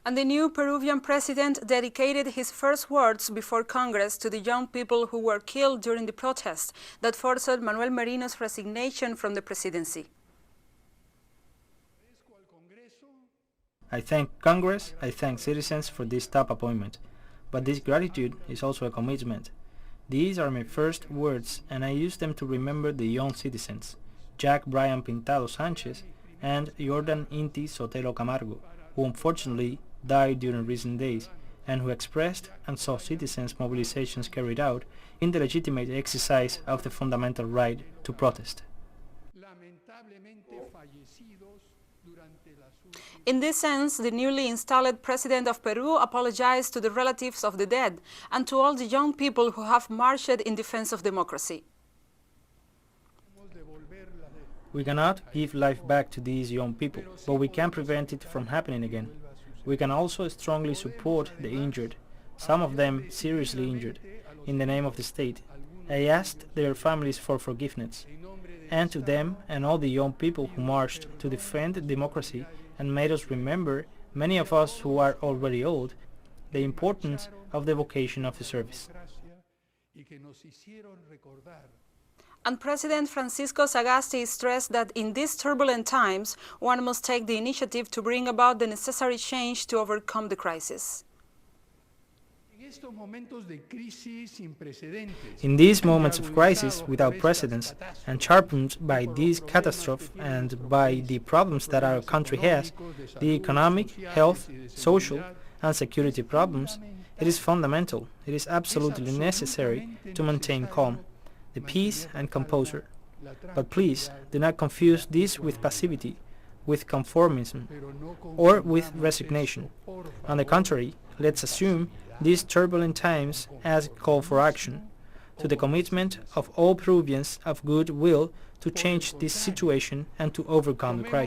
And the new Peruvian president dedicated his first words before Congress to the young people who were killed during the protest that forced Manuel Merino's resignation from the presidency. I thank Congress, I thank citizens for this top appointment, but this gratitude is also a commitment. These are my first words, and I use them to remember the young citizens, Jack Bryan Pintado Sanchez and Jordan Inti Sotelo Camargo, who unfortunately died during recent days, and who expressed and saw citizens' mobilizations carried out in the legitimate exercise of the fundamental right to protest. In this sense, the newly installed President of Peru apologized to the relatives of the dead and to all the young people who have marched in defense of democracy. We cannot give life back to these young people, but we can prevent it from happening again. We can also strongly support the injured, some of them seriously injured, in the name of the state. I asked their families for forgiveness, and to them and all the young people who marched to defend democracy and made us remember, many of us who are already old, the importance of the vocation of the service. And President Francisco Sagasti stressed that in these turbulent times, one must take the initiative to bring about the necessary change to overcome the crisis. In these moments of crisis without precedents, and sharpened by this catastrophe and by the problems that our country has, the economic, health, social, and security problems, it is fundamental, it is absolutely necessary to maintain calm, the peace and composure. But please, do not confuse this with passivity, with conformism, or with resignation. On the contrary, let's assume these turbulent times as a call for action, to the commitment of all Peruvians of good will to change this situation and to overcome the crisis.